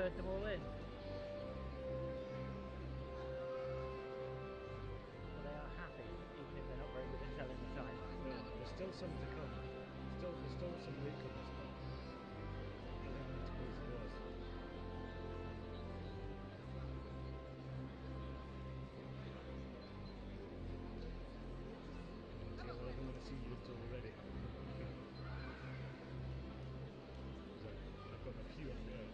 turned them all in. But they are happy, even if they're not very good at telling the time. Yeah, there's still some to come. There's still some latecomers. I think I need to close the doors. I don't want to see you until we're ready. I've got my queue up there.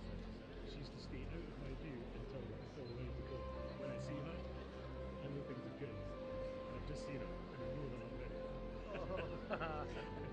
She used to stay out of my view until we're ready to go. When I see her, I know things are good. And I've just seen her, and I know they're not ready. Oh.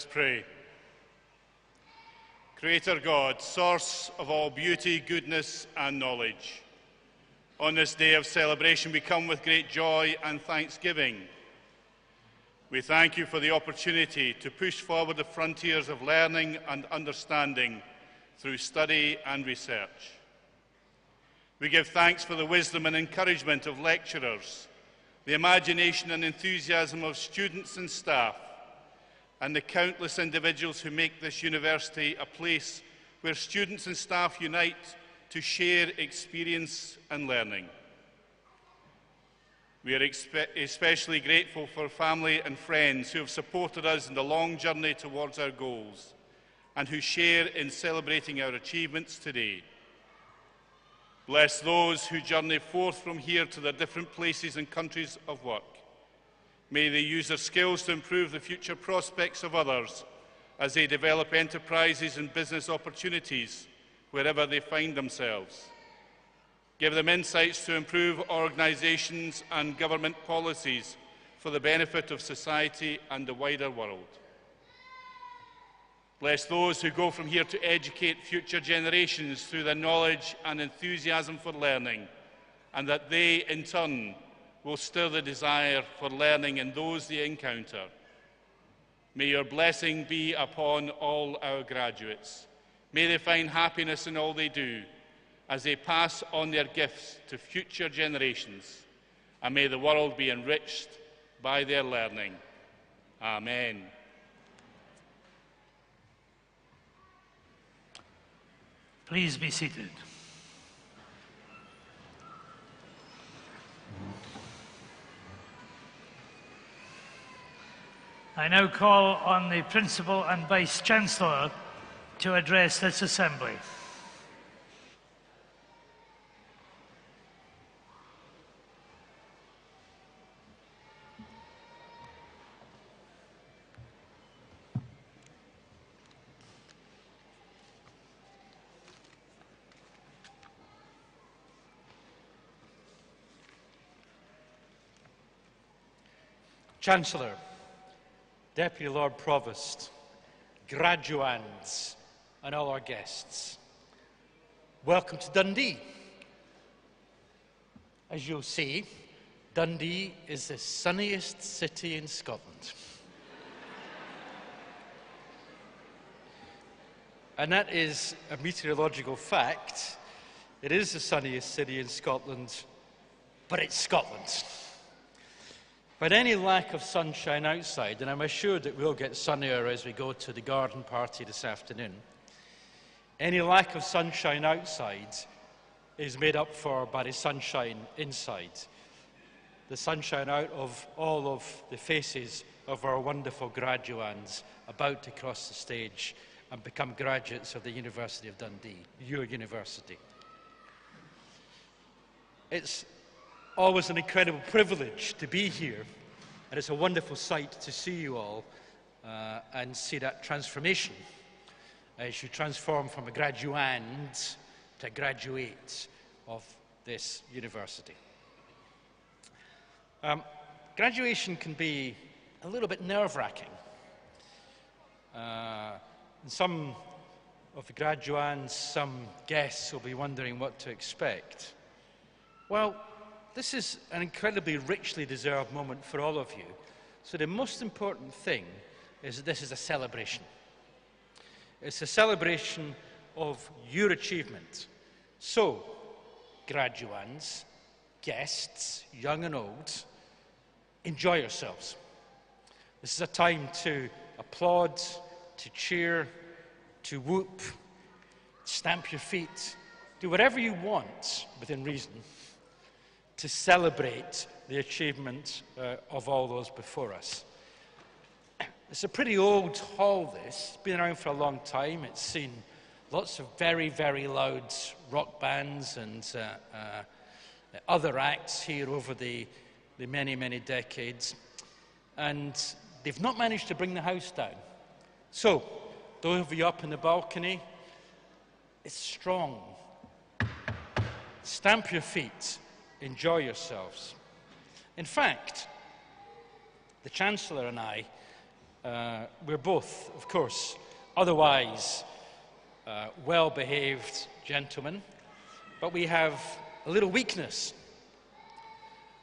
Let us pray. Creator God, source of all beauty, goodness and knowledge, on this day of celebration we come with great joy and thanksgiving. We thank you for the opportunity to push forward the frontiers of learning and understanding through study and research. We give thanks for the wisdom and encouragement of lecturers, the imagination and enthusiasm of students and staff, and the countless individuals who make this university a place where students and staff unite to share experience and learning. We are especially grateful for family and friends who have supported us in the long journey towards our goals and who share in celebrating our achievements today. Bless those who journey forth from here to their different places and countries of work. May they use their skills to improve the future prospects of others as they develop enterprises and business opportunities wherever they find themselves. Give them insights to improve organisations and government policies for the benefit of society and the wider world. Bless those who go from here to educate future generations through their knowledge and enthusiasm for learning, and that they, in turn, will stir the desire for learning in those they encounter. May your blessing be upon all our graduates. May they find happiness in all they do as they pass on their gifts to future generations, and may the world be enriched by their learning. Amen. Please be seated. I now call on the Principal and Vice-Chancellor to address this Assembly. Chancellor, Deputy Lord Provost, graduands and all our guests, welcome to Dundee. As you'll see, Dundee is the sunniest city in Scotland. And that is a meteorological fact. It is the sunniest city in Scotland, but it's Scotland. But any lack of sunshine outside, and I'm assured that we'll get sunnier as we go to the garden party this afternoon, any lack of sunshine outside is made up for by the sunshine inside. The sunshine out of all of the faces of our wonderful graduands about to cross the stage and become graduates of the University of Dundee, your university. It's always an incredible privilege to be here, and it's a wonderful sight to see you all and see that transformation as you transform from a graduand to a graduate of this university. Graduation can be a little bit nerve-wracking. Some of the graduands, some guests will be wondering what to expect. Well, this is an incredibly richly deserved moment for all of you. So the most important thing is that this is a celebration. It's a celebration of your achievement. So, graduands, guests, young and old, enjoy yourselves. This is a time to applaud, to cheer, to whoop, stamp your feet, do whatever you want within reason to celebrate the achievement of all those before us. It's a pretty old hall, this. It's been around for a long time. It's seen lots of very, very loud rock bands and other acts here over the many, many decades. And they've not managed to bring the house down. So, those of you up in the balcony, it's strong. Stamp your feet. Enjoy yourselves. In fact, the Chancellor and I We're both, of course, otherwise well-behaved gentlemen, but we have a little weakness.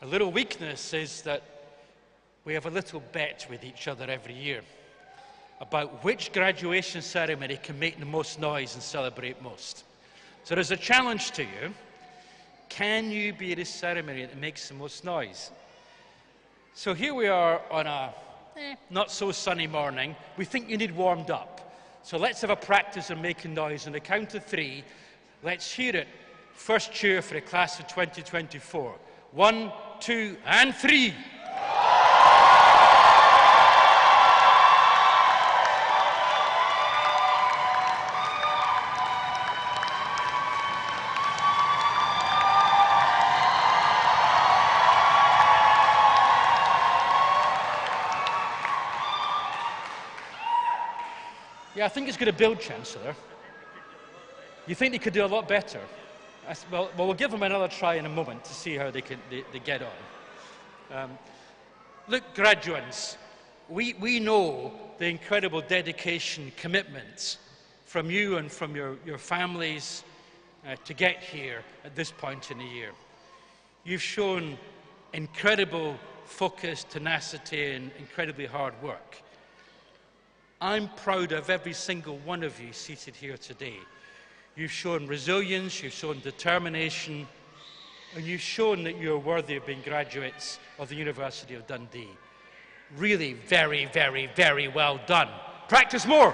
A little weakness is that we have a little bet with each other every year about which graduation ceremony can make the most noise and celebrate most. So there's a challenge to you. Can you be the ceremony that makes the most noise? So here we are on a not so sunny morning. We think you need warmed up. So let's have a practice of making noise. On the count of 3, let's hear it. First cheer for the class of 2024. 1, 2, and 3. Yeah, I think it's going to build, Chancellor. You think they could do a lot better? Well, we'll give them another try in a moment to see how they get on. Look, graduates, we know the incredible dedication, commitment from you and from your families to get here at this point in the year. You've shown incredible focus, tenacity, and incredibly hard work. I'm proud of every single one of you seated here today. You've shown resilience, you've shown determination, and you've shown that you're worthy of being graduates of the University of Dundee. Really very, very, very well done. Practice more.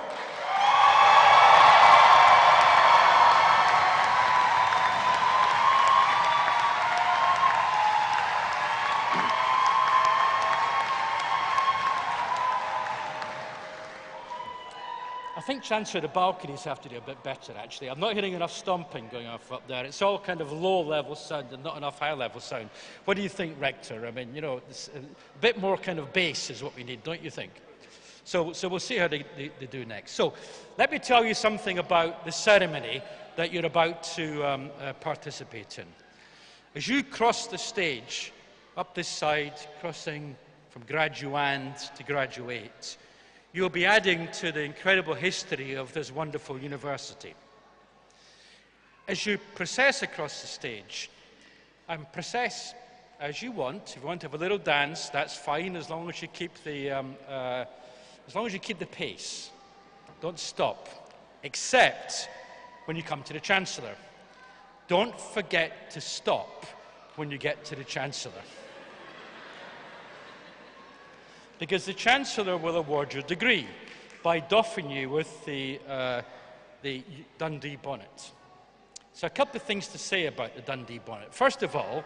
I think, Chancellor, the balconies have to do a bit better, actually. I'm not hearing enough stomping going off up there. It's all kind of low-level sound and not enough high-level sound. What do you think, Rector? I mean, you know, a bit more kind of bass is what we need, don't you think? So we'll see how they do next. So let me tell you something about the ceremony that you're about to participate in. As you cross the stage, up this side, crossing from graduand to graduate, you'll be adding to the incredible history of this wonderful university. As you process across the stage, and process as you want. If you want to have a little dance, that's fine, as long as you keep the pace. Don't stop, except when you come to the Chancellor. Don't forget to stop when you get to the Chancellor, because the Chancellor will award your degree by doffing you with the Dundee bonnet. So a couple of things to say about the Dundee bonnet. First of all,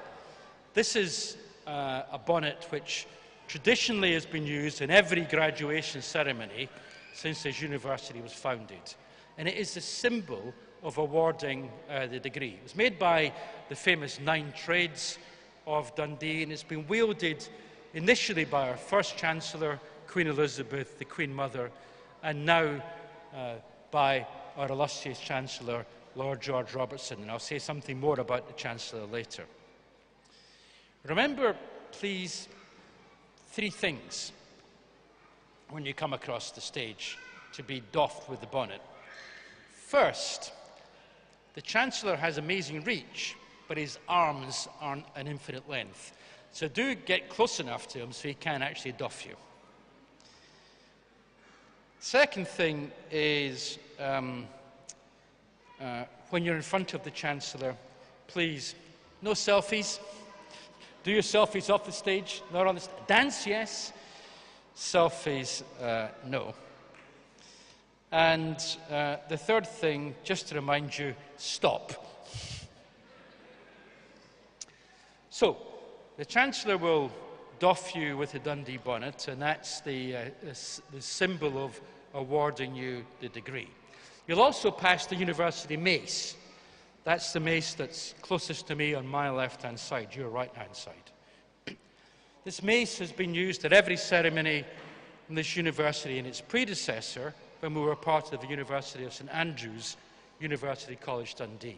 this is a bonnet which traditionally has been used in every graduation ceremony since this university was founded. And it is a symbol of awarding the degree. It was made by the famous 9 trades of Dundee, and it's been wielded initially by our first Chancellor, Queen Elizabeth, the Queen Mother, and now by our illustrious Chancellor, Lord George Robertson. And I'll say something more about the Chancellor later. Remember, please, 3 things when you come across the stage to be doffed with the bonnet. First, the Chancellor has amazing reach, but his arms aren't an infinite length. So do get close enough to him so he can actually doff you. Second thing is, when you're in front of the Chancellor, please, no selfies. Do your selfies off the stage, not on the stage. Dance, yes. Selfies, no. And the third thing, just to remind you, stop. So, the Chancellor will doff you with a Dundee bonnet, and that's the symbol of awarding you the degree. You'll also pass the university mace. That's the mace that's closest to me on my left-hand side, your right-hand side. This mace has been used at every ceremony in this university and its predecessor when we were part of the University of St Andrews, University College Dundee.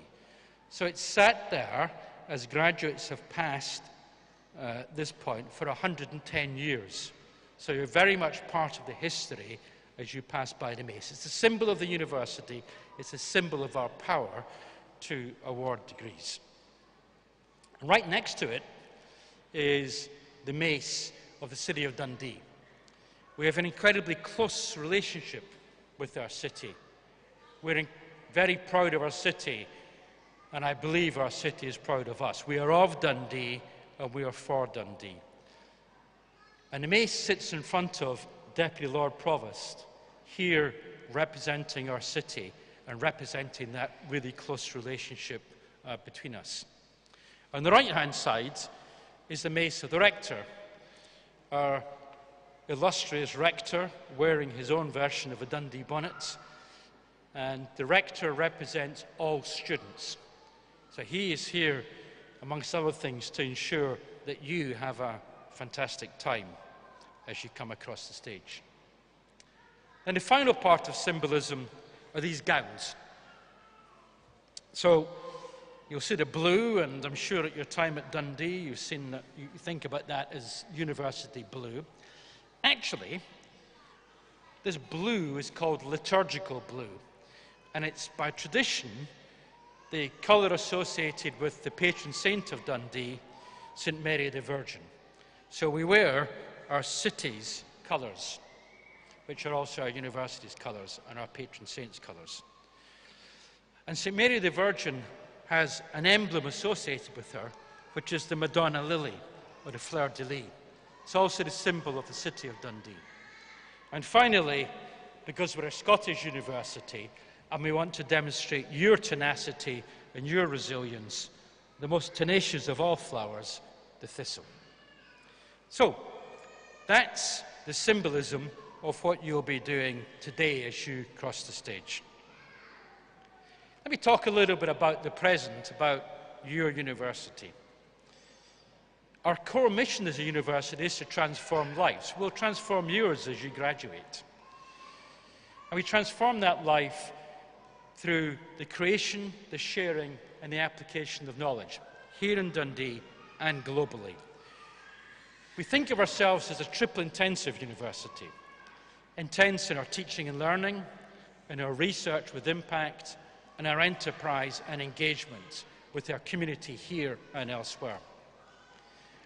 So it's sat there as graduates have passed this point for 110 years So you're very much part of the history as you pass by the mace. It's a symbol of the university. It's a symbol of our power to award degrees. And right next to it is the mace of the city of Dundee. We have an incredibly close relationship with our city. We're very proud of our city, and I believe our city is proud of us. We are of Dundee, and we are for Dundee. And the mace sits in front of Deputy Lord Provost, here representing our city and representing that really close relationship between us. On the right-hand side is the mace of the rector, our illustrious rector wearing his own version of a Dundee bonnet. And the rector represents all students. So he is here, amongst other things, to ensure that you have a fantastic time as you come across the stage. And the final part of symbolism are these gowns. So you'll see the blue, and I'm sure at your time at Dundee you've seen that, you think about that as university blue. Actually, this blue is called liturgical blue, and it's by tradition the colour associated with the patron saint of Dundee, St. Mary the Virgin. So we wear our city's colours, which are also our university's colours and our patron saint's colours. And St. Mary the Virgin has an emblem associated with her, which is the Madonna lily, or the fleur-de-lis. It's also the symbol of the city of Dundee. And finally, because we're a Scottish university and we want to demonstrate your tenacity and your resilience, the most tenacious of all flowers, the thistle. So, that's the symbolism of what you'll be doing today as you cross the stage. Let me talk a little bit about the present, about your university. Our core mission as a university is to transform lives. We'll transform yours as you graduate. And we transform that life through the creation, the sharing, and the application of knowledge, here in Dundee and globally. We think of ourselves as a triple intensive university. Intense in our teaching and learning, in our research with impact, and our enterprise and engagement with our community here and elsewhere.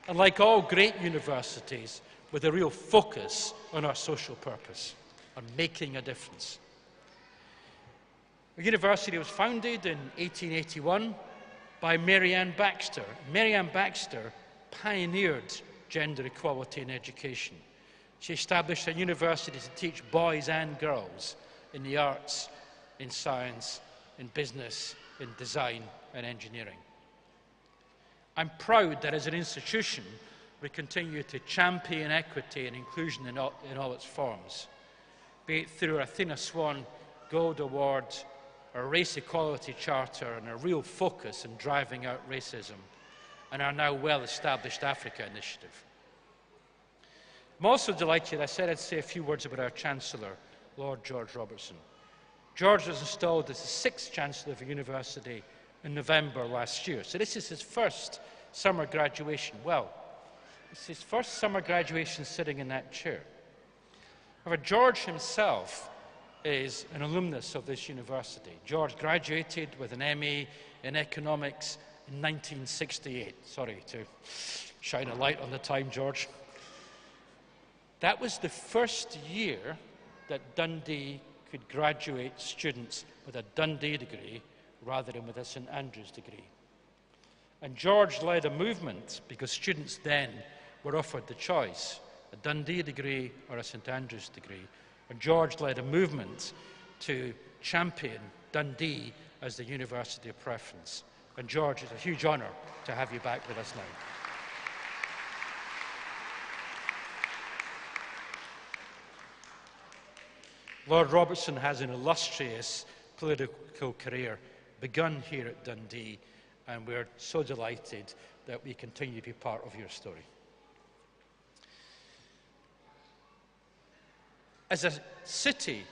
And like all great universities, with a real focus on our social purpose, on making a difference. The university was founded in 1881 by Mary Ann Baxter. Mary Ann Baxter pioneered gender equality in education. She established a university to teach boys and girls in the arts, in science, in business, in design and engineering. I'm proud that as an institution we continue to champion equity and inclusion in all its forms, be it through our Athena Swan Gold Award, our Race Equality Charter, and a real focus in driving out racism, and our now well-established Africa Initiative. I'm also delighted, I said I'd say a few words about our Chancellor, Lord George Robertson. George was installed as the 6th Chancellor of the University in November last year. So this is his first summer graduation. Well, it's his first summer graduation sitting in that chair. However, George himself is an alumnus of this university. George graduated with an MA in economics in 1968. Sorry to shine a light on the time, George. That was the first year that Dundee could graduate students with a Dundee degree rather than with a St Andrews degree. And George led a movement, because students then were offered the choice, a Dundee degree or a St Andrews degree. And George led a movement to champion Dundee as the university of preference. And George, it's a huge honour to have you back with us now. Lord Robertson has an illustrious political career begun here at Dundee, and we're so delighted that we continue to be part of your story. As a city,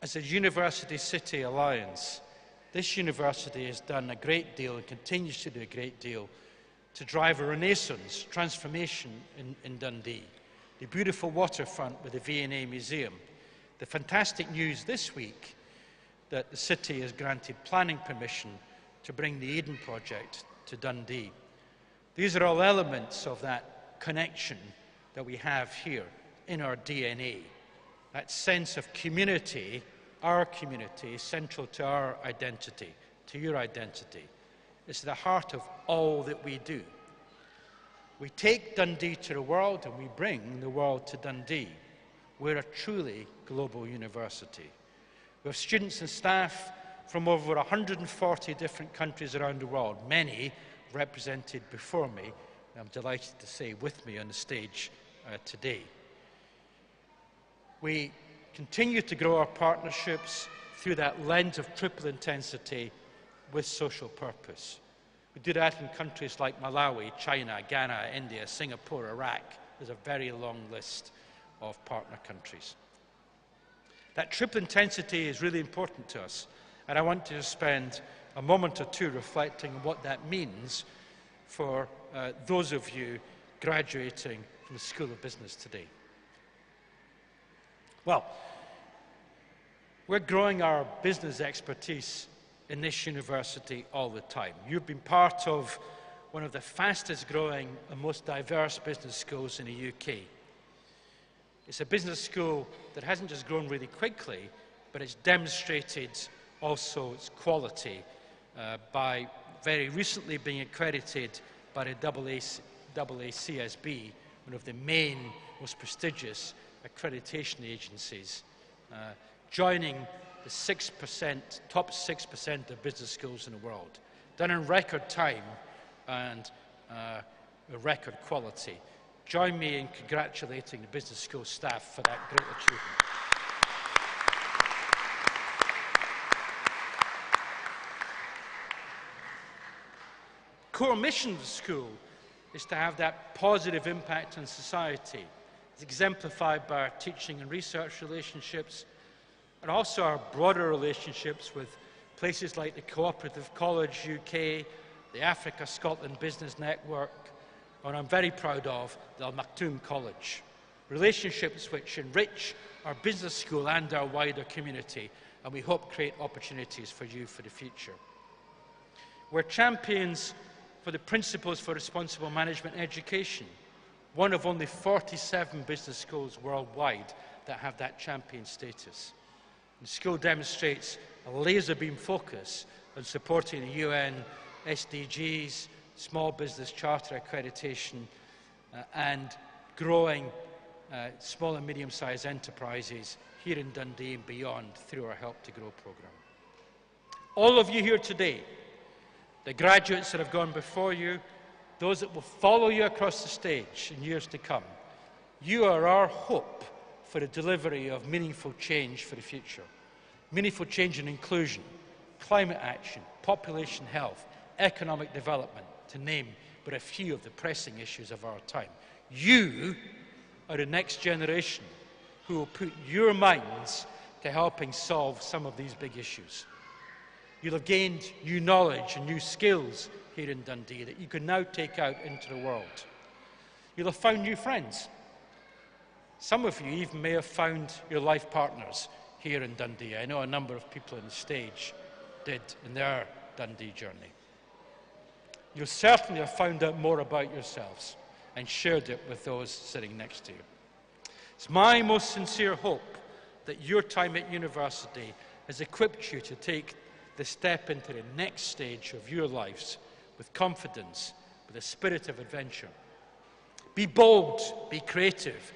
as a university-city alliance, this university has done a great deal and continues to do a great deal to drive a renaissance, transformation in Dundee. The the beautiful waterfront with the V&A Museum, the fantastic news this week that the city has granted planning permission to bring the Eden project to Dundee. These are all elements of that connection that we have here in our DNA. That sense of community, our community, is central to our identity, to your identity. It's the heart of all that we do. We take Dundee to the world and we bring the world to Dundee. We're a truly global university. We have students and staff from over 140 different countries around the world, many represented before me, and I'm delighted to say with me on the stage today. We continue to grow our partnerships through that lens of triple intensity with social purpose. We do that in countries like Malawi, China, Ghana, India, Singapore, Iraq. There's a very long list of partner countries. That triple intensity is really important to us, and I want to spend a moment or two reflecting on what that means for those of you graduating from the School of Business today. Well, we're growing our business expertise in this university all the time. You've been part of one of the fastest growing and most diverse business schools in the UK. It's a business school that hasn't just grown really quickly, but it's demonstrated also its quality by very recently being accredited by the AACSB, one of the main, most prestigious accreditation agencies, joining the top 6% of business schools in the world. Done in record time and record quality. Join me in congratulating the business school staff for that great achievement. Core mission of the school is to have that positive impact on society. It's exemplified by our teaching and research relationships, and also our broader relationships with places like the Cooperative College UK, the Africa Scotland Business Network, and I'm very proud of the Al Maktoum College. Relationships which enrich our business school and our wider community, and we hope create opportunities for you for the future. We're champions for the principles for responsible management education, one of only 47 business schools worldwide that have that champion status. The school demonstrates a laser beam focus on supporting the UN SDGs, Small Business Charter accreditation, and growing small and medium-sized enterprises here in Dundee and beyond through our Help to Grow programme. All of you here today, the graduates that have gone before you, those that will follow you across the stage in years to come, you are our hope for the delivery of meaningful change for the future. Meaningful change and inclusion, climate action, population health, economic development, to name but a few of the pressing issues of our time. You are the next generation who will put your minds to helping solve some of these big issues. You'll have gained new knowledge and new skills here in Dundee that you can now take out into the world. You'll have found new friends. Some of you even may have found your life partners here in Dundee. I know a number of people on the stage did in their Dundee journey. You'll certainly have found out more about yourselves and shared it with those sitting next to you. It's my most sincere hope that your time at university has equipped you to take the step into the next stage of your lives with confidence, with a spirit of adventure. Be bold, be creative,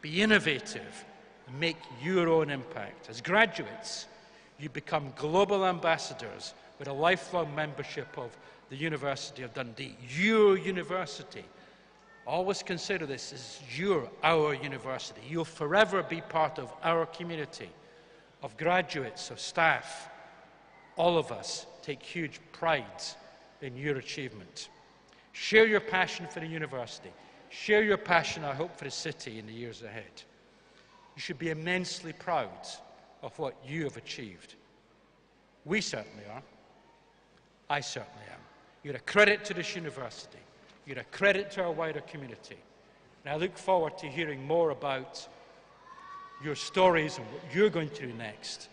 be innovative, and make your own impact. As graduates, you become global ambassadors with a lifelong membership of the University of Dundee. Your university. Always consider this as our university. You'll forever be part of our community of graduates, of staff. All of us take huge pride in your achievement. Share your passion for the university. Share your passion, I hope, for the city in the years ahead. You should be immensely proud of what you have achieved. We certainly are. I certainly am. You're a credit to this university. You're a credit to our wider community. And I look forward to hearing more about your stories and what you're going to do next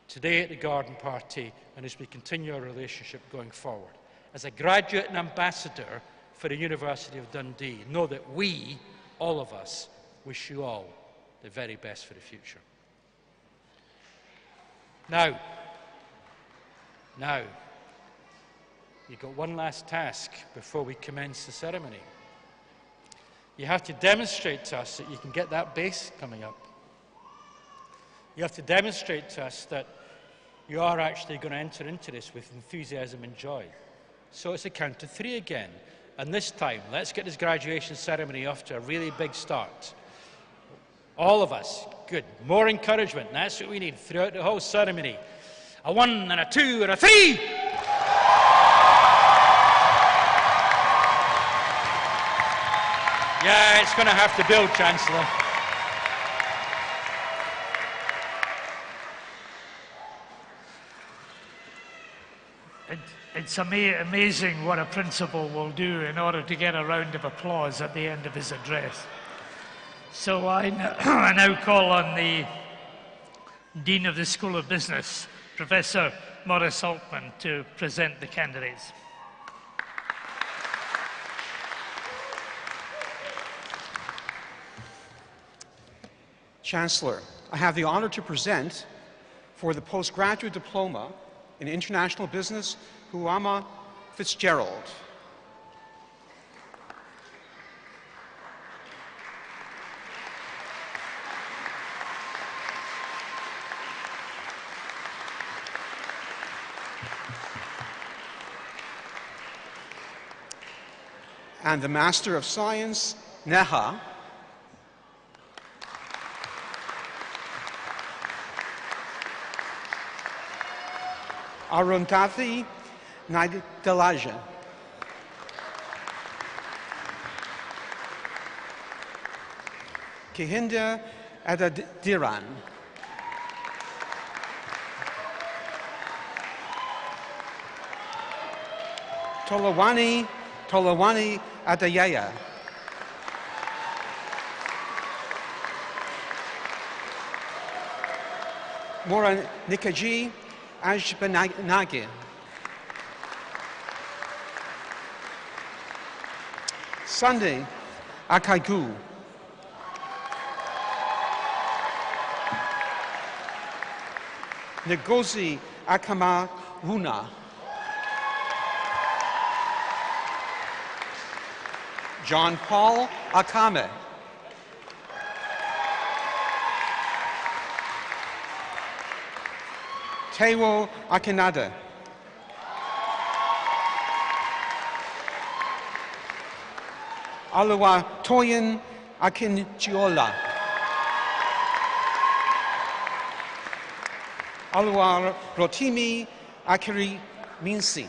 today at the garden party and as we continue our relationship going forward. As a graduate and ambassador for the University of Dundee, know that we, all of us, wish you all the very best for the future. Now, you've got one last task before we commence the ceremony. You have to demonstrate to us that you can get that bass coming up. You have to demonstrate to us that you are actually going to enter into this with enthusiasm and joy. So it's a count to 3 again. And this time, let's get this graduation ceremony off to a really big start. All of us. Good. More encouragement. That's what we need throughout the whole ceremony. A 1 and a 2 and a 3. Yeah, it's going to have to build, Chancellor. It's amazing what a principal will do in order to get a round of applause at the end of his address. So I now call on the Dean of the School of Business, Professor Maurice Altman, to present the candidates. Chancellor, I have the honor to present for the postgraduate diploma in International Business, Huama Fitzgerald. And the Master of Science, Neha. Arundhati Naidalajan. Kehinda Adadiran. Tolawani Adayaya. Mora Nikaji Ajbanagi. Sunday Akaigu. Ngozi Akamawuna. John Paul Akame. Teiwo Akinada. Aluwa Toyin Akinchiola. Aluwa Rotimi Akiri Minsi.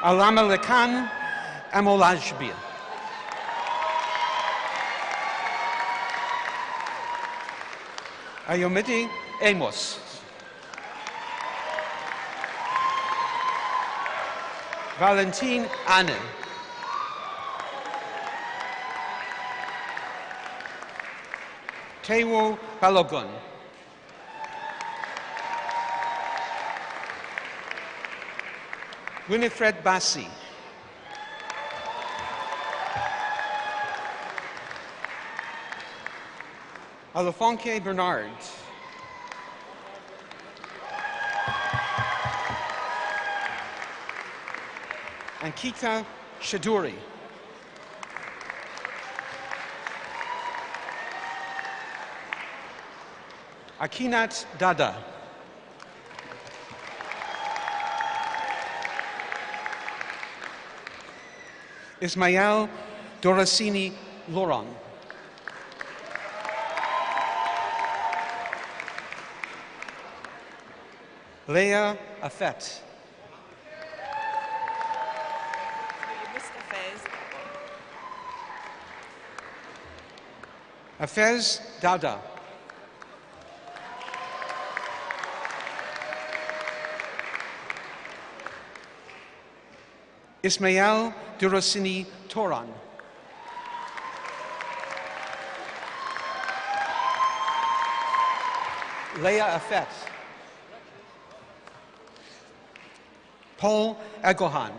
Alama Lekan Amolajbia. Ayomiti Amos. Valentine Anne. Tewo Balogun. Winifred Bassi. Alafonke Bernard. Ankita Shaduri. Akinat Dada. Ismael Dorasini Loron. Leah Afet. Afez Dada. Ismael Durosini Toran. Leah Afet. Paul Egohan.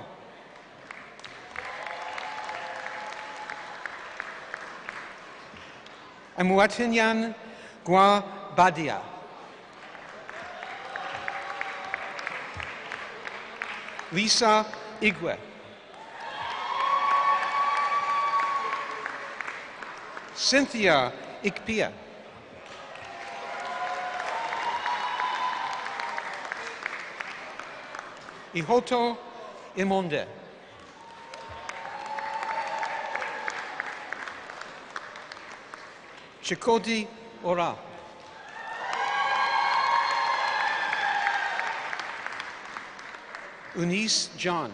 Amuatinyan Gua Badia. Lisa Igwe. Cynthia Ikpia. Ihoto Imonde. Chikodi Ora. Eunice John.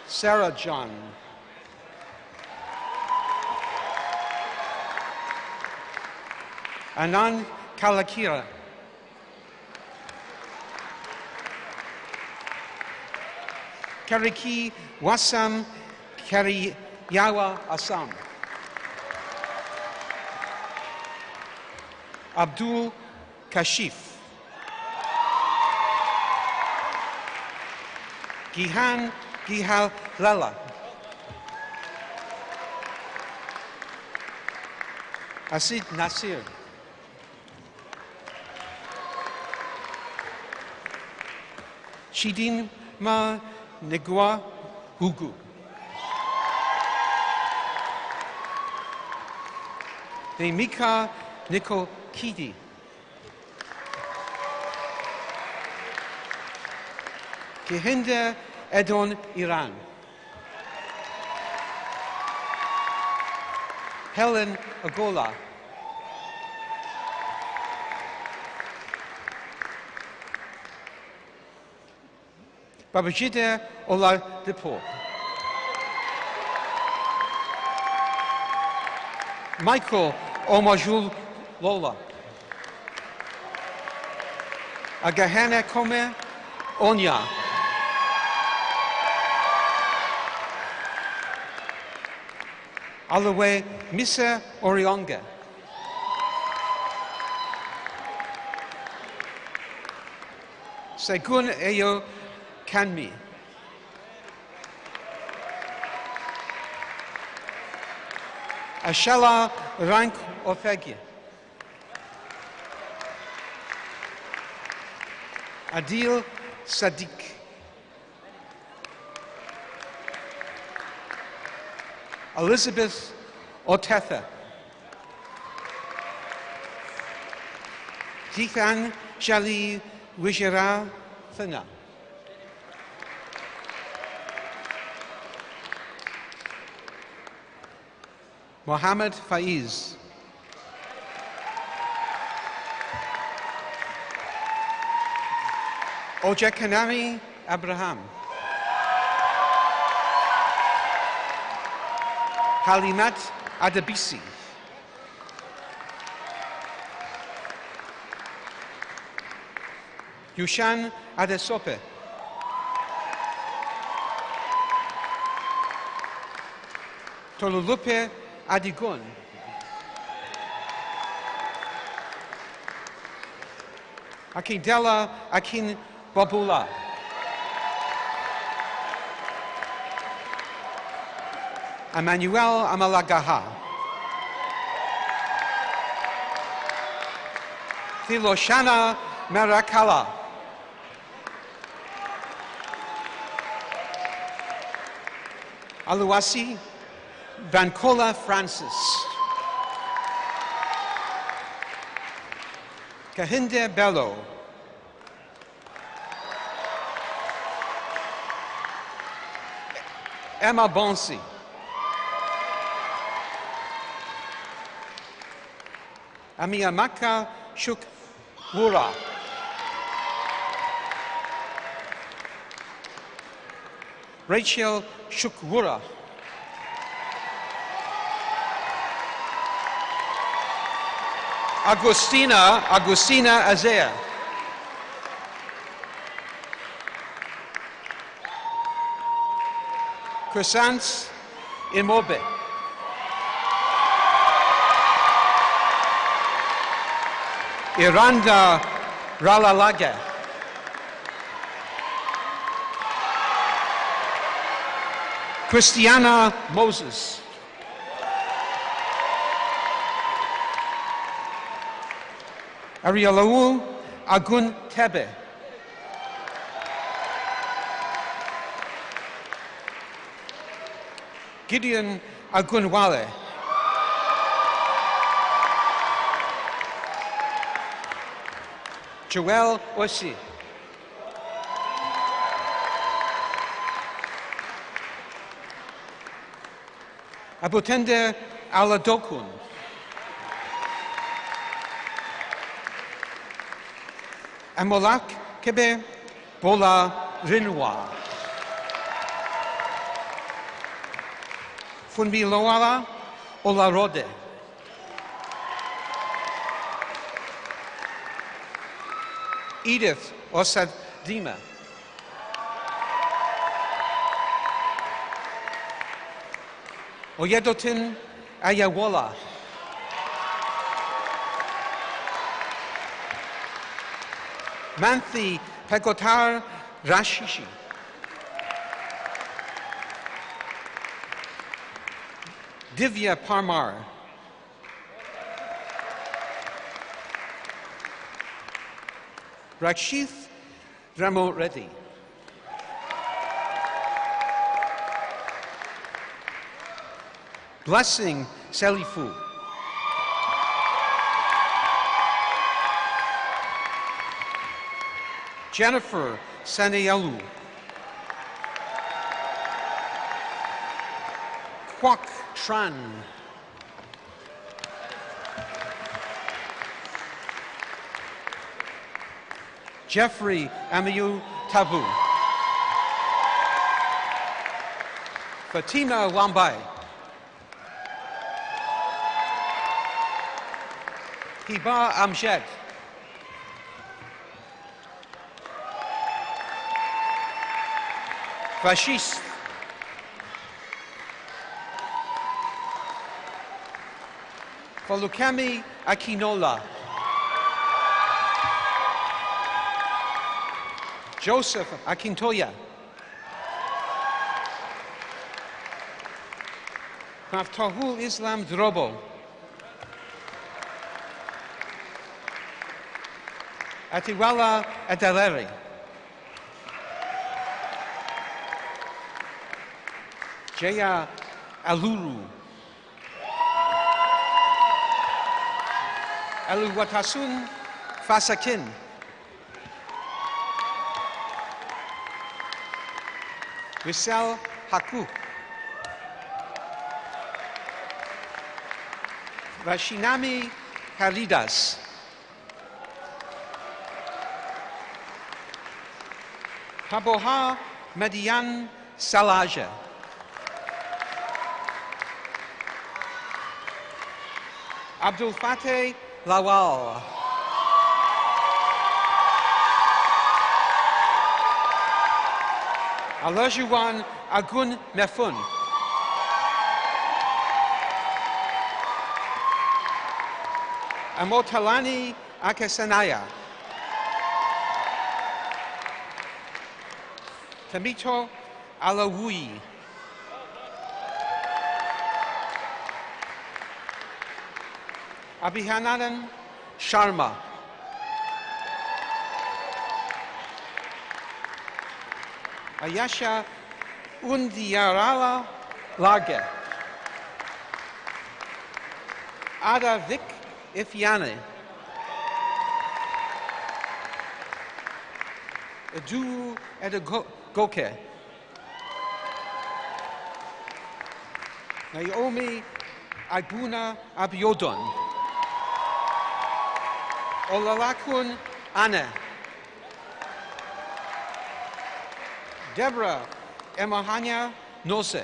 Sarah John. Anand Kalakira. Kariki Wasam Kariyawa Assam. Abdul Kashif. Gihan Gihal Lala. Asid Nasir. Chidin Ma Negwa Hugu. Nemika Niko Kidi. Kehinde Edon Iran. Helen Agola. Babajide Oladipo. Michael Omajul Lola. Agahana Kome Onya. Alawe Misa Orionga. Segun Eyo Kanmi. Ashala Rank Ofegi. Adil Sadiq. Elizabeth Otetha. Jithan Shali Wishara Thana. Mohammed Faiz. Ojekanami Abraham. Halimat Adebisi. Yushan Adesope. Tolulupe Adigun. Akindela Akin Babula. Emmanuel Amalagaha. Thiloshana Marakala. Aluasi Vancola Francis. Kahinde Bello. Emma Bonsi. Amiyamaka Shukwura. Rachel Shukwura. Agustina Azea. Crescence Immobile. Iranda Ralalaga. Christiana Moses. Arielaul Agun Tebe. Gideon Agunwale. Joel Osi. Abutende Aladokun. Amolak Kebe Bola Rinwa. Funbi Loala Olarode. Edith Osadima. Oyedotin Ayawola. Manthi Pekotar Rashishi. Divya Parmar. Rakshith Ramo Reddy. Blessing Selifu. Jennifer Sanayalu. Kwok Tran. Jeffrey Amiyu Tabu. Fatima Wambai. Hiba Amjad. Vashis. Falukami Akinola. Joseph Akintoya. Maftahul Islam Drobo. Atiwala Adaleri. Jaya Aluru. Aluwatasun Fasakin. Wisel Haku. Vashinami Haridas. Paboha Median Salaja. Abdul Fateh Lawal. Alajuwan Agun Mefun. Amotalani Akasanaya. Tamito Alawui. Abhihananan Sharma. Ayasha Undiarala Large. Ada Vic Ifyane. Edu Edagoke. Naomi Aguna Abiodun. Olalakun Anne. Deborah Emahanya Nose.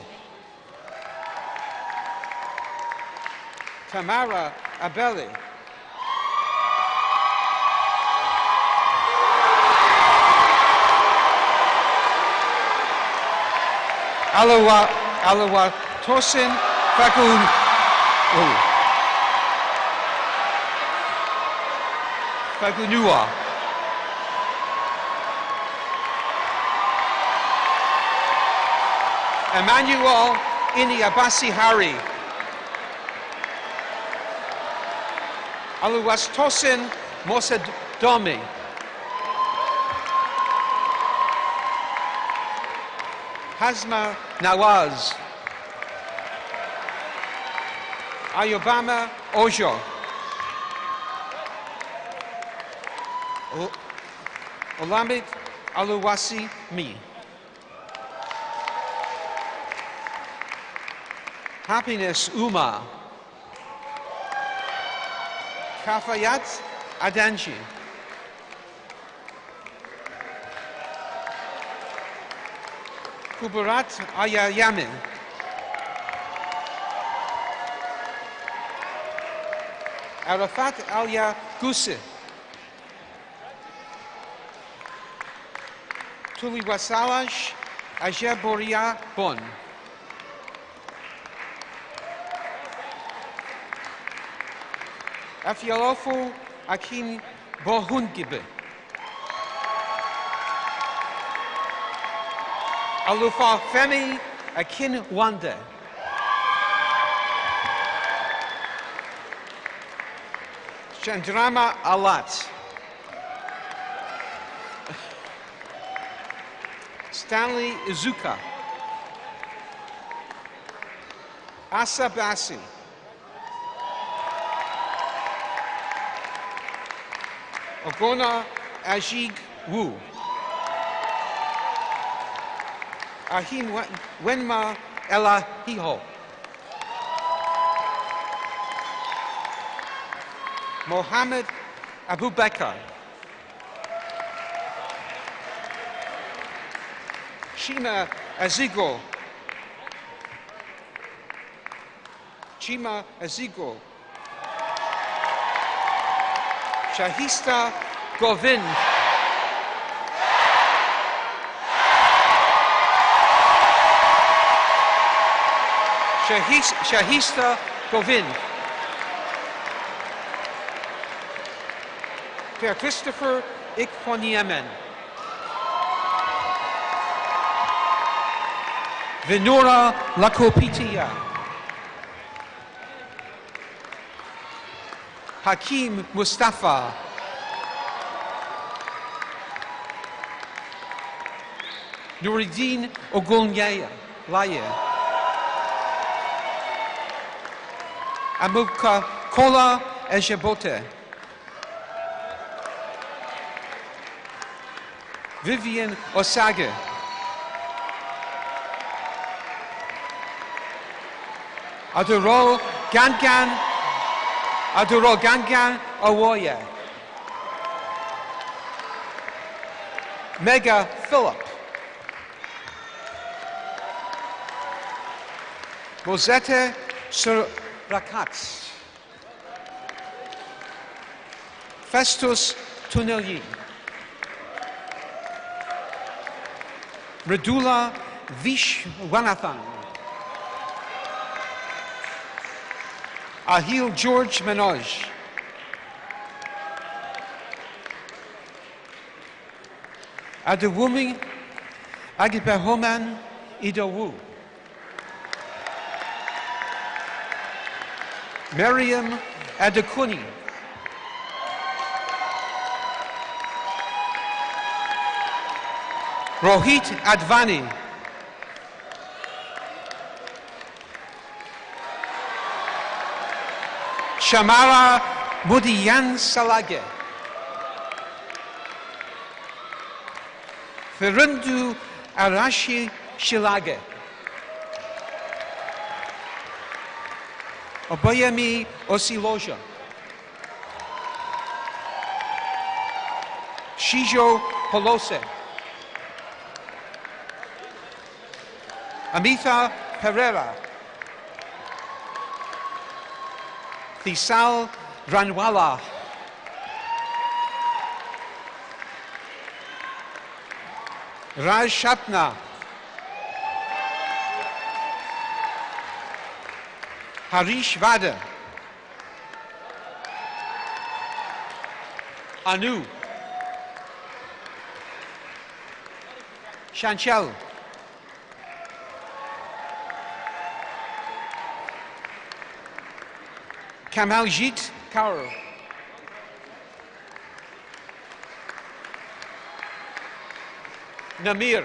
Tamara Abeli. Alawa Tosin Fagunua. Emmanuel Iniabasi Hari. Aluwas Tosin Mosedomi. Hazma Nawaz. Ayobama Ojo. Olamide Aluwasi Mi. Happiness Uma. Kafayat Adanji. Kuburat Ayayamin. Arafat Alya Guse. Tuli Wasalash Ajeboria Bon. Afialofu Akin Bohungibe. Alufa Femi Akin Wande. Chandrama Alat. Stanley Izuka. Asa Basi. Ogona Ajig Wu. Ahim Wenma Elahiho. Mohammed Abubakar. Shima Azigo. Chima Azigo. Shahista Govind. Shahista Govind. Per Christopher Ikponiemen. Venora Lakopitia. Hakim Mustafa. Nuruddin Ogunyaya. Laye. Amuka Kola Ejebote. Vivian Osage. Aduro Gangan Awoye. Mega Philip. Mosete Surakat. Festus Tunelyi. Redula Vishwanathan. Ahil George Manoj. Adewumi Agibehoman Idowu. Miriam Adekuni. Rohit Advani. Shamara Mudiyan Salage. Ferundu Arashi Shilage. Obayemi Osiloja. Shijo Polose. Amitha Pereira. Thisal Ranwala. Raj Shapna. Harish Vada. Anu. Chanchal. Kamaljit Kaur. Namir.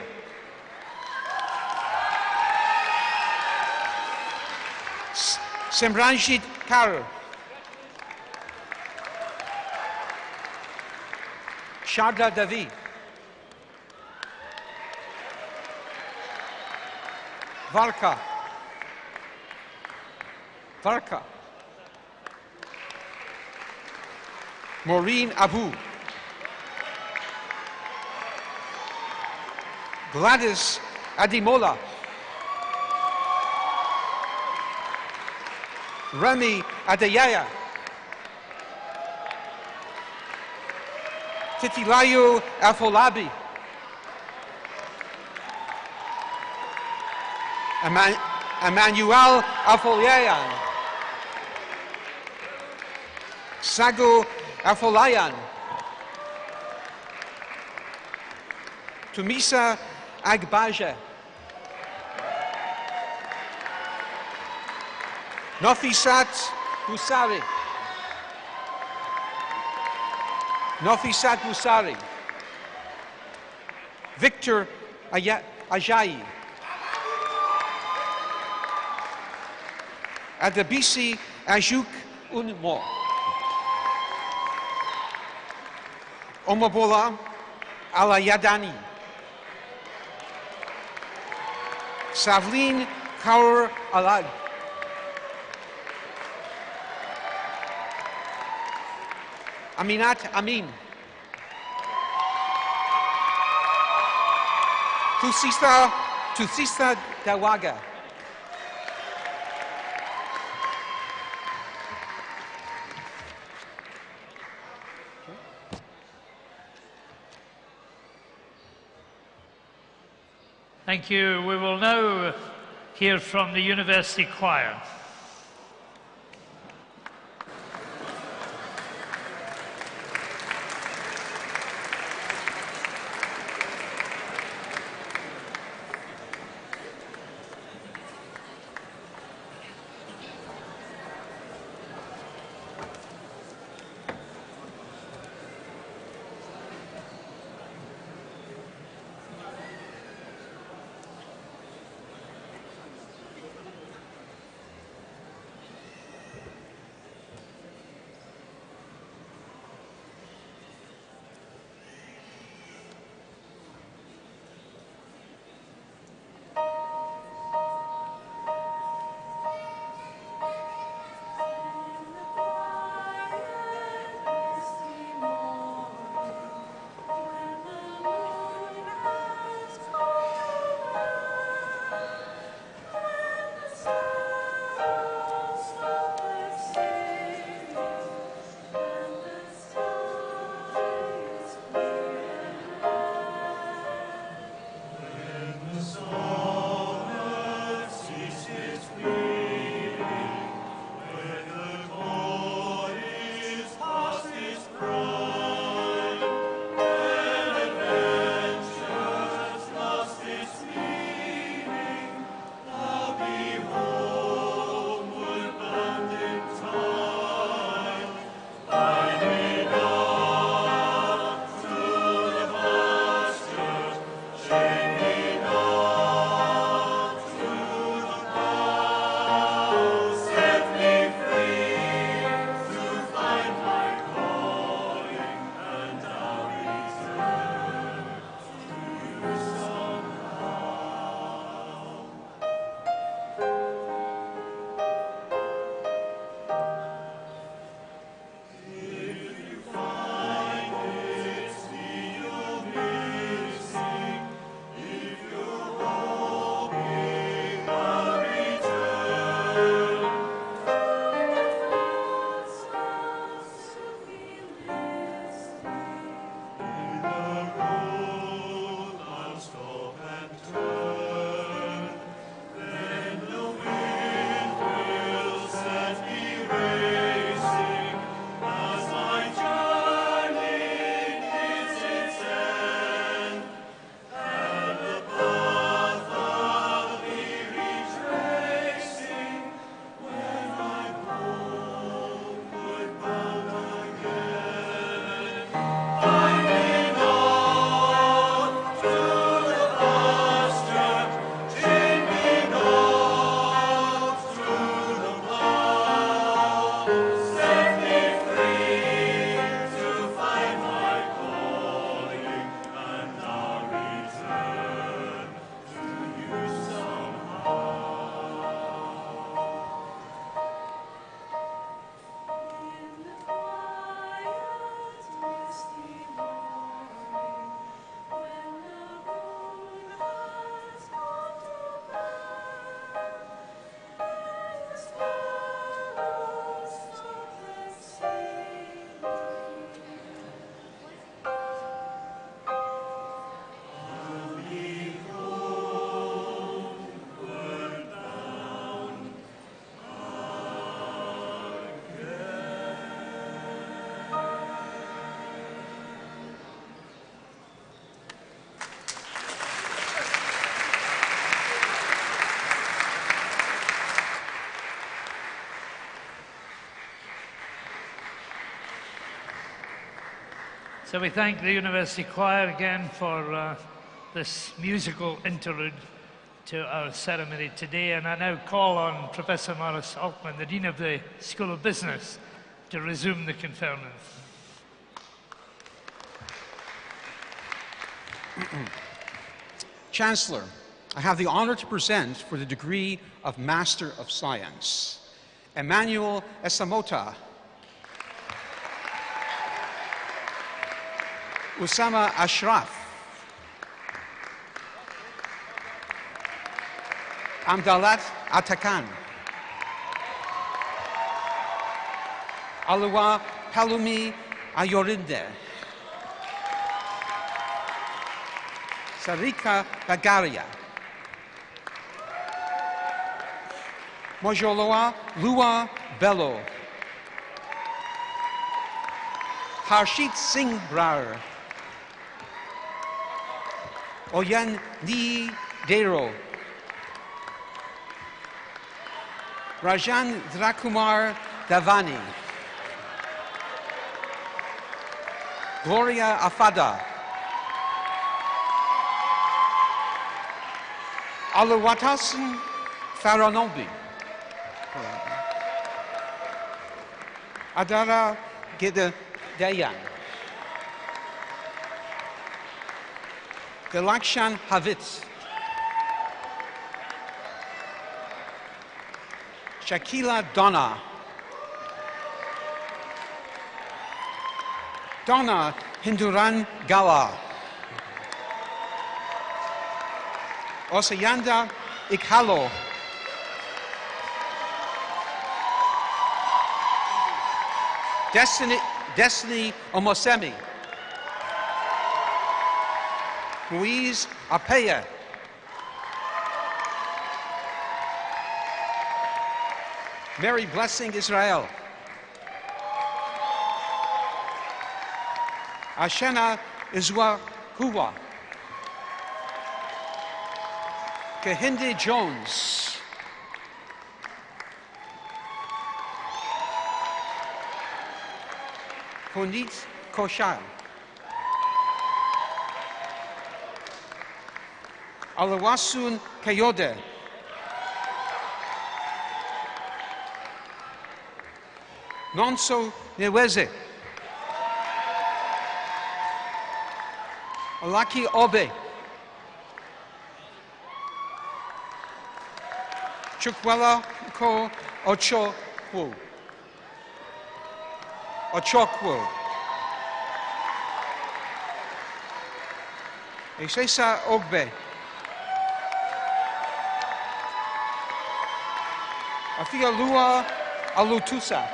Simranjit Kaur. Sharda Davi. Varka. Varka. Maureen Abu. Gladys Adimola. Remy Adeyaya. Titilayo Afolabi. Emmanuel Afolayan. Sago Afolayan. Tumisa Agbaja. Nofisat Busari. Nofisat Busari. Victor Ajayi. Adebisi Ajuk Unmo. Omabola Alayadani. Savlin Kaur Alad. Aminat Amin. Tusista Dawaga. Thank you. We will now hear from the University Choir. So we thank the University Choir again for this musical interlude to our ceremony today, and I now call on Professor Maurice Altman, the Dean of the School of Business, to resume the conferment. Chancellor, I have the honor to present for the degree of Master of Science, Emmanuel Esamota, Usama Ashraf, Amdalat Atakan, Alua Palumi Ayorinde, Sarika Bagaria, Mojoloa Lua Bello, Harshit Singh Brar, Oyen Ni Dero, Rajan Drakumar Davani, Gloria Afada, Aluwatasan Faranobi, Adara Gida Dayan, Galakshan Havitz, Shakila Donna, Donna Hinduran Gala, Osayanda Ikhalo, Destiny Omosemi, Louise Apea, Mary Blessing Israel, Ashena Izwa Huwa, Kahinde Jones, Punit Koshal, Alawasun Kayode, Nonso Neweze, Alaki Obe, Chukwela Ko Ochokwu, Esesa Ogbe, Afialua Alutusa,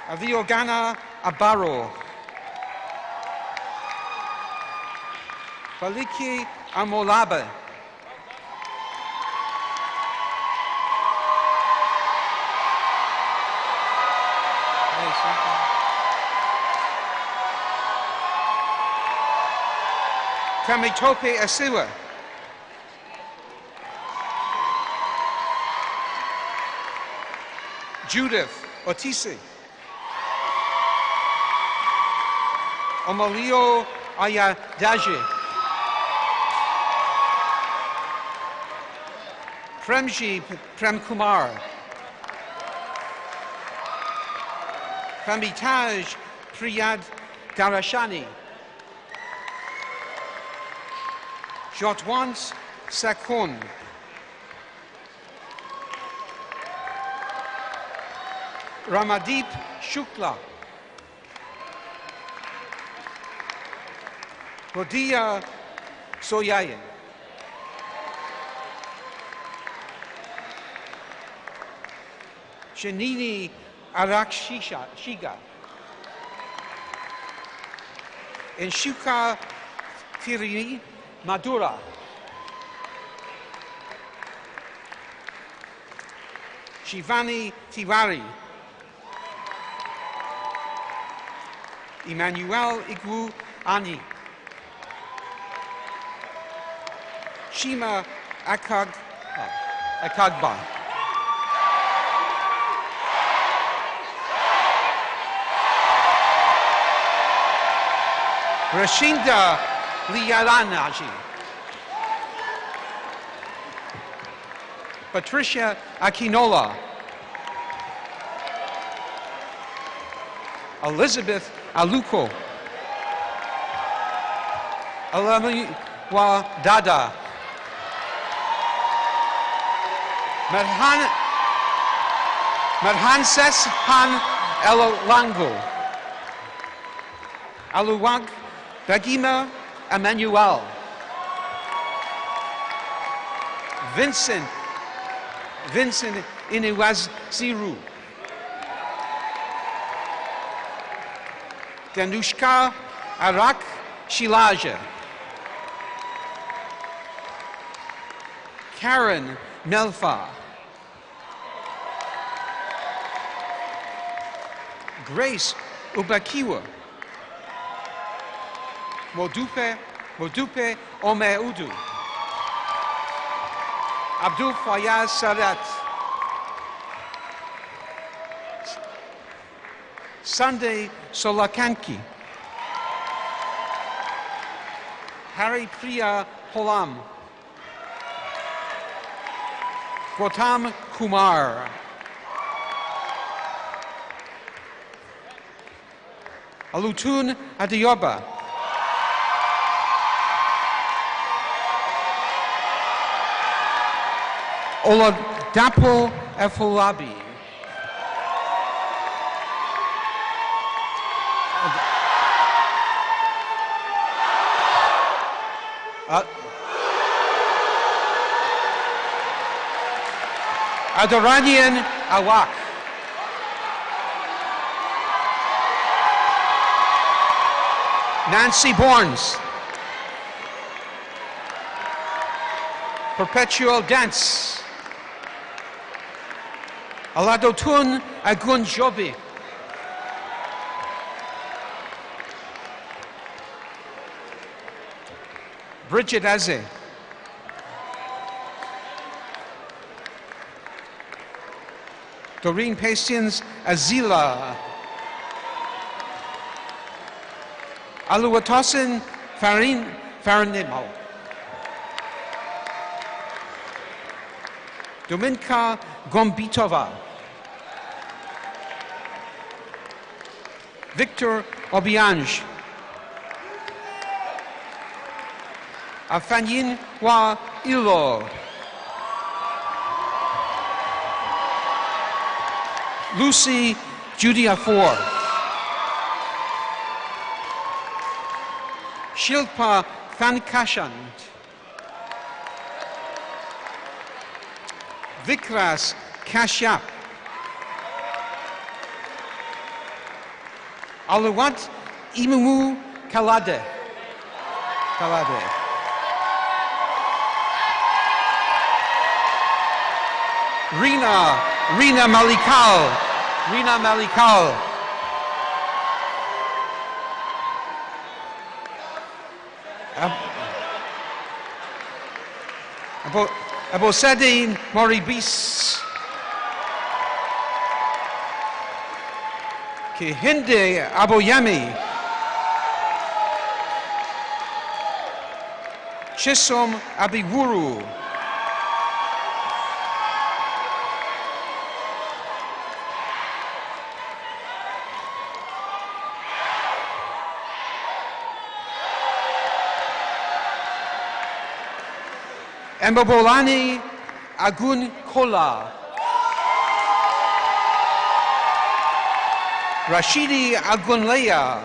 Aviogana Abaro, Baliki Amolabe, Kamitope Asiwa, Judith Otisi, Omalio Ayadaji, Premji Premkumar, Pramitaj Priyad Darashani, Jotwant Sakun, Ramadeep Shukla, Rodia Soyayan, Shanini Shiga, Enshuka Tirini Madura, Shivani Tiwari, Emmanuel Igwu Ani, Shima Akagba, Rashinda Lialanaji. Patricia Akinola. Elizabeth Aluko. Alamiwa Dada. Marhanses Han Elango. Aluwag Bagima Emmanuel. Vincent Iniwaziru. Danushka Arak Shilaja. Karen Melfa. Grace Ubakiwa. Modupe Omeudu. Abdul Fayaz Sadat. Sunday Solakanki. Harry Priya Polam. Gautam Kumar. Alutun Adiyoba. Oladapo Efolabi. Adoranian Awak. Nancy Borns. Perpetual Dance. Aladotun Agun Jobi. Bridget Aze. Doreen Patience Azila. Aluwatosin Farinimo. Dominka Gombitova. Victor Obiange. Afanyin Wa Ilo. Lucy Judiafor. Shilpa Thankashant. Vikras Kashyap. Aluwat Imumu Kalade. Rina Malikal. Abosadine Moribis. Kihinde Aboyami. Chisom Abiwuru. Mbobolani Agun Kola. Rashidi Agunleya.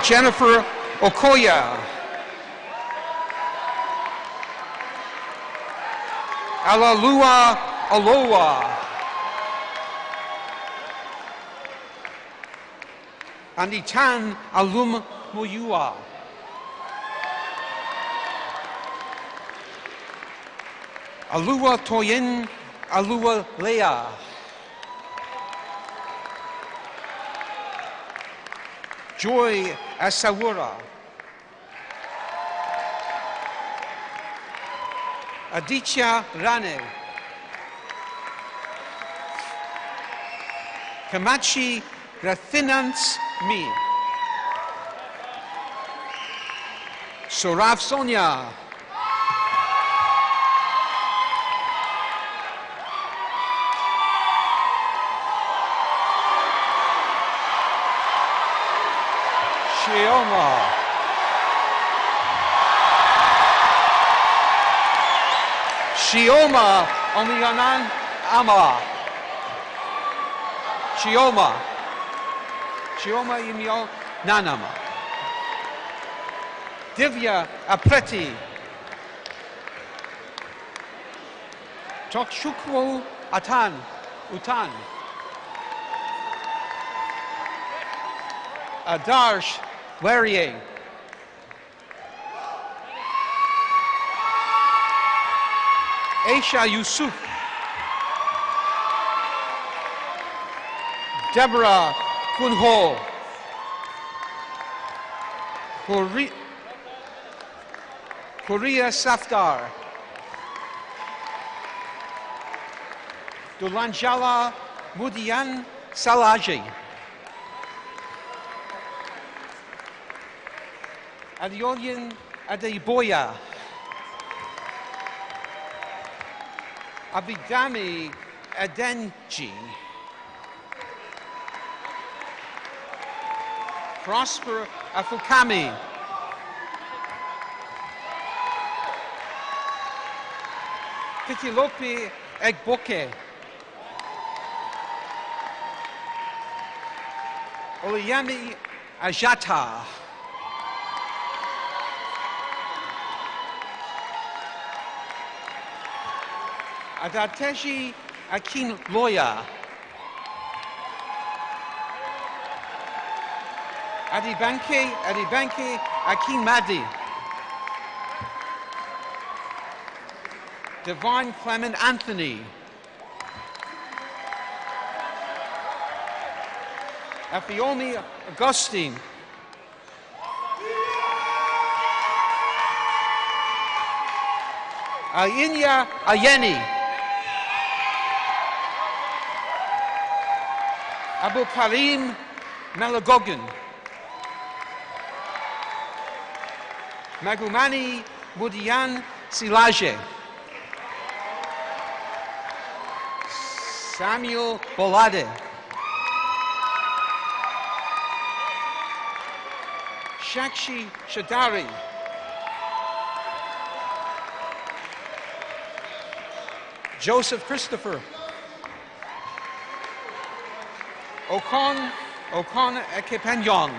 Jennifer Okoya. Alalua Aloha. Anitan Alum Muyua. Alua Toyin Alua Lea. Joy Asawura. Aditya Rane, Kamachi Rathinans Mi, Sorav Sonia, Shioma, Shioma Omiyanan Ama, Shioma Imyo Nanama, Divya Apreti, Chokshukwu Utan, Adarsh Warrier, Aisha Yusuf, Deborah Kunho, Korea Safdar, Dulanjala Mudian Salaji, Adeolian Adeboya, Abidami Adenji, Prosper Afukami, Kitilopi Egboke, Oluyami Ajata, Adateji Akin Loya, Adibanke Akin Madi, Divine Clement Anthony, Afiomi Augustine, Ainya Ayeni, Abu Karim Malagogan, Magumani Mudian Silaje, Samuel Bolade, Shakshi Shadari, Joseph Christopher, Okon Ekepanyong,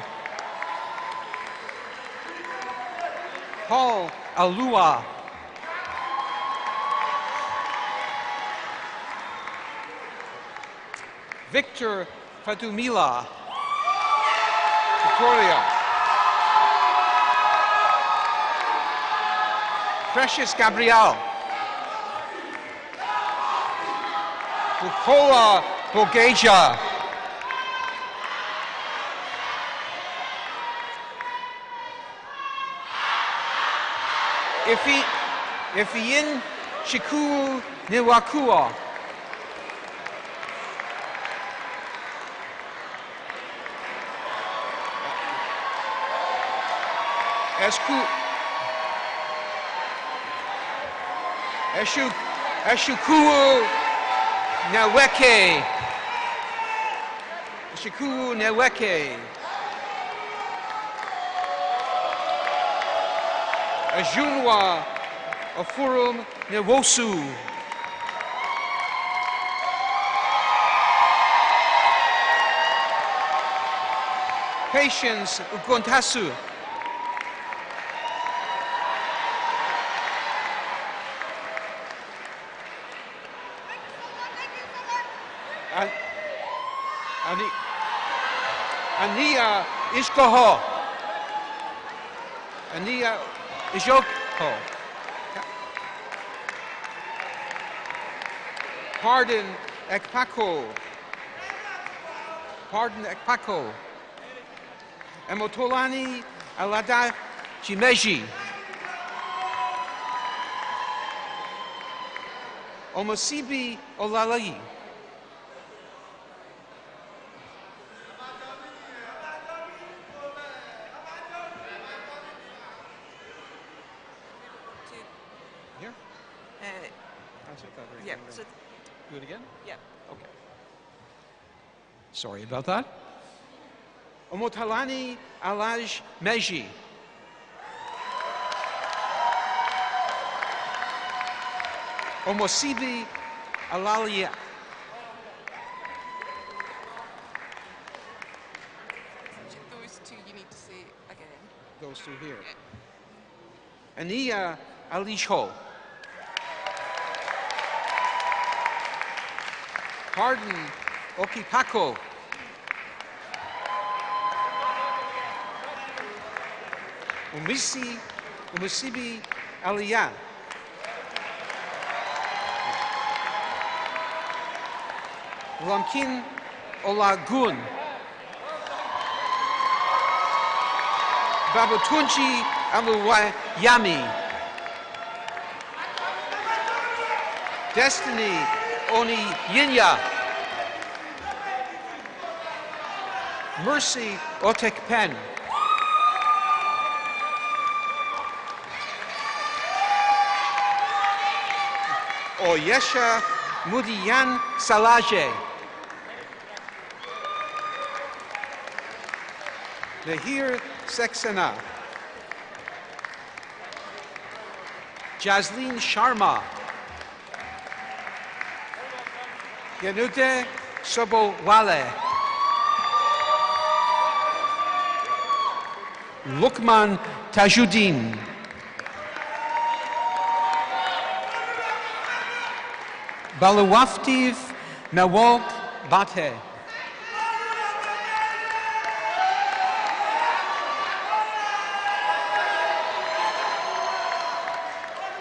Paul Alua, Victor Fatumila, Victoria, Precious Gabrielle, Bukola Bogeja, Ifeyin Shikuu Niwakua, Eshukuu Naweke, Shikuu Naweke, Ajunwa Ofurum Newosu, Patience Ugontasu, Ania Ishkoho, Ania Ishoko, Pardon Ekpako, Emotolani Alada Chimeji, Omosibi Olalagi. Here? How's it that very Yeah. good? So, Do it again? yeah. Okay. Sorry about that. Omotalani Alaj Meji. Omosibi Alalia. Those two you need to say again. Those two here. Ania Alisho. Pardon Okipako. Umisibi Aliyah. Lamkin Olagun. Babatunji Aluwayami. Destiny Oni Yinya. Mercy Otekpen. Oyesha Mudiyan Salaje. Nahir Seksena. Jaslene Sharma. Yanute Sobowale. Lukman Tajuddin. Balawaftiv Nawal Bate.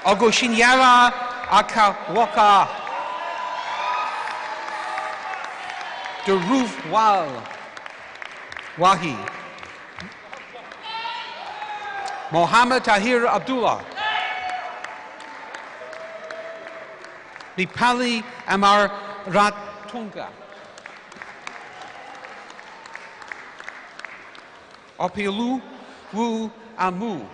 Ogoshinyara Akawaka. Deruf Wal Wahi. Mohammed Tahir Abdullah. Nipali Amar Ratunga. Opilu Wu Amu.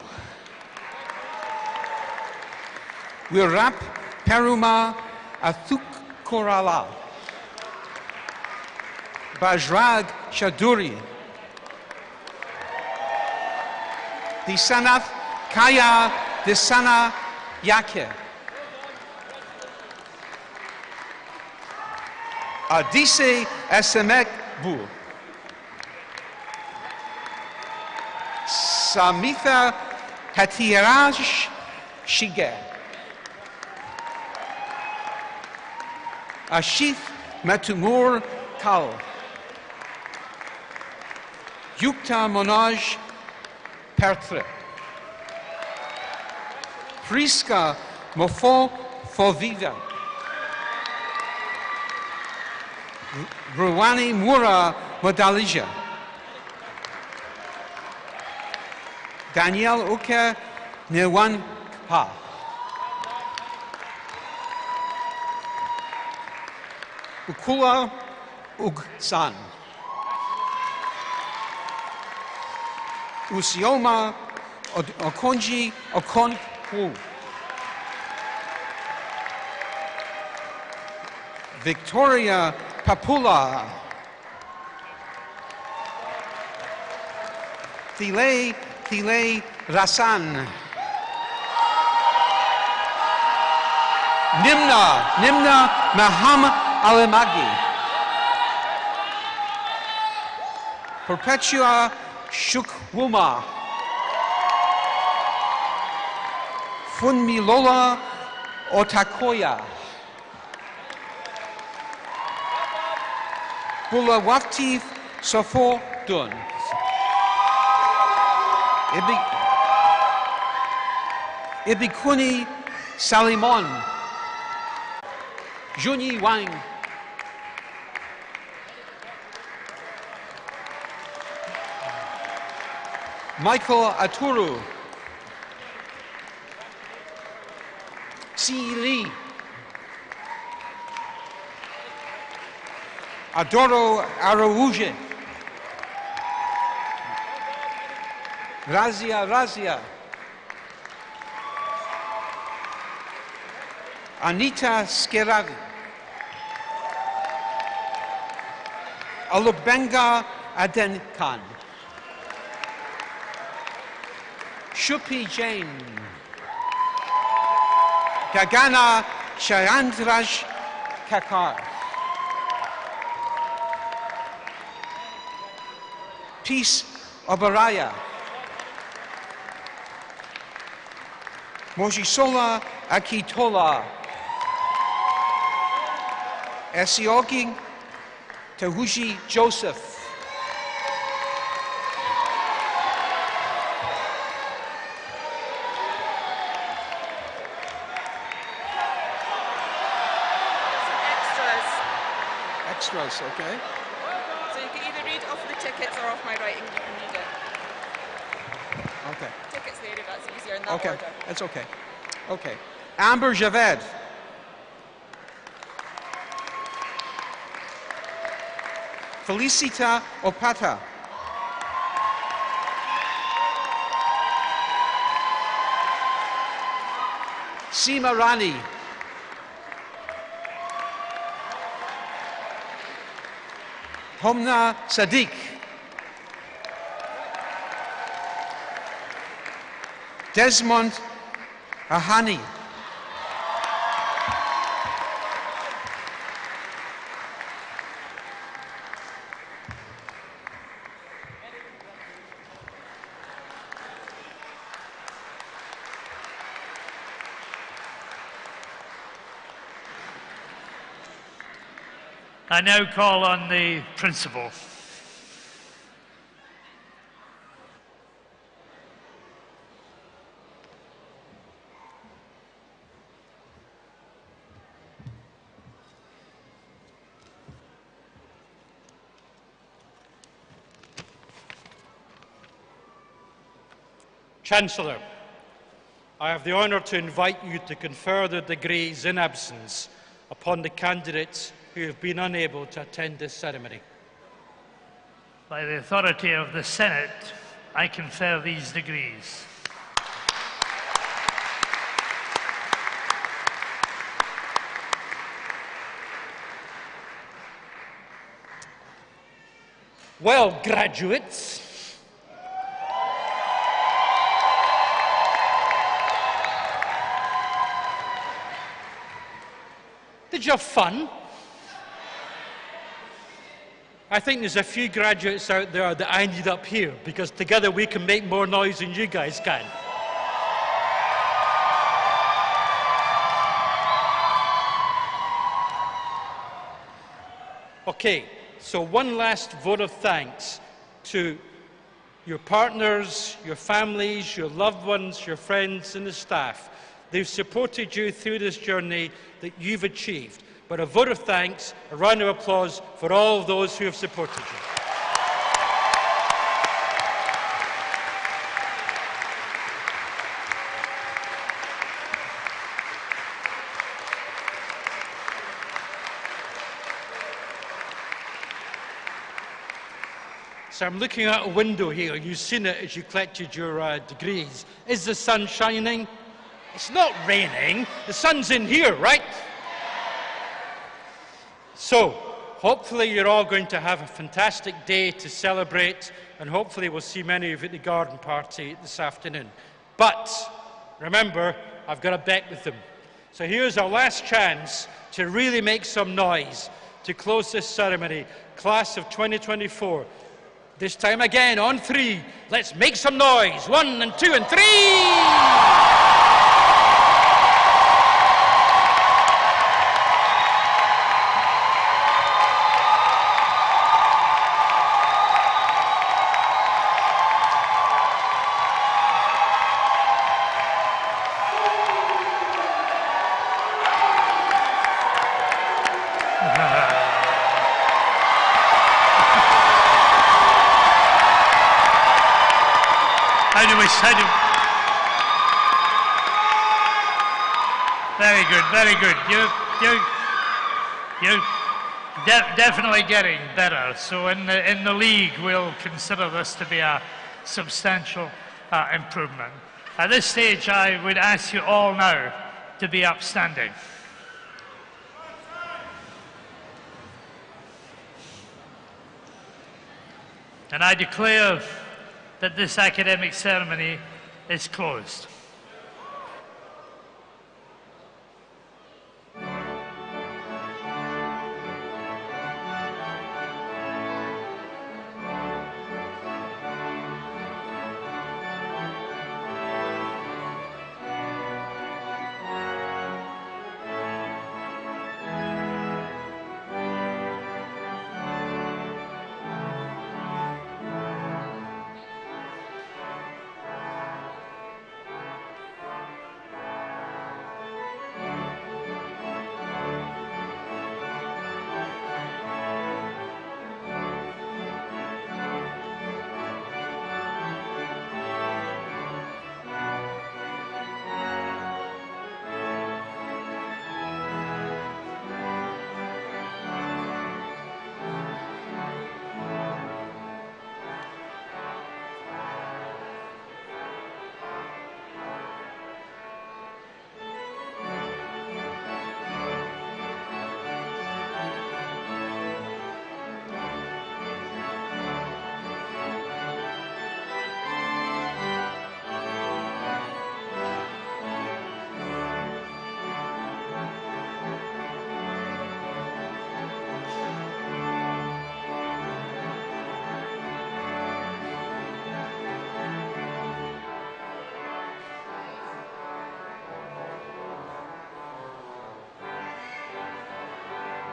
Wirap Peruma Athuk Korala. Bajrag Shaduri. Disanath Kaya Disana Yake. Adise Esemek Bu. Samitha Hatieraj Shige. Ashith Matumur Kal. Yukta Monaj Pertre. Friska Mofo Fovida. Rwani Mura Modalija. Daniel Uke Newan Pa. Ukula Ugsan. Usioma Okonji Okonku. Victoria Papula. Thile Rasan. Nimna Maham Alemagi. Perpetua Shukwuma. Funmilola Otakoya. Bulawaftif Sofo Dun. Ibikuni Salimon. Juni Wang. Michael Aturu. Si Lee. Adoro Araújo. Razia Razia. Anita Skiravi. Alubenga Adenkan. Shupi Jain. Gagana Shayandraj Kakar. Peace Obaraya. Mojisola Akitola. Esiogi Tehuji Joseph. Extras, okay. So you can either read off the tickets or off my writing. You can read it. Okay. Tickets later, that's easier in that Okay, order. that's okay. Okay. Amber Javed. Felicita Opata. Seema Rani. Homna Sadiq. Desmond Ahani. I now call on the principal. Chancellor, I have the honour to invite you to confer the degrees in absence upon the candidates who have been unable to attend this ceremony. By the authority of the Senate, I confer these degrees. Well, graduates, did you have fun? I think there's a few graduates out there that I need up here because together we can make more noise than you guys can. Okay, so one last vote of thanks to your partners, your families, your loved ones, your friends and the staff. They've supported you through this journey that you've achieved. But a vote of thanks, a round of applause for all of those who have supported you. So I'm looking out a window here. You've seen it as you collected your degrees. Is the sun shining? It's not raining. The sun's in here, right? So, hopefully you're all going to have a fantastic day to celebrate, and hopefully we'll see many of you at the garden party this afternoon. But, remember, I've got a bet with them. So here's our last chance to really make some noise to close this ceremony. Class of 2024. This time again, on 3. Let's make some noise. 1 and 2 and 3! Very good, very good. Definitely getting better. So in the league, we'll consider this to be a substantial improvement. At this stage, I would ask you all now to be upstanding. And I declare that this academic ceremony is closed.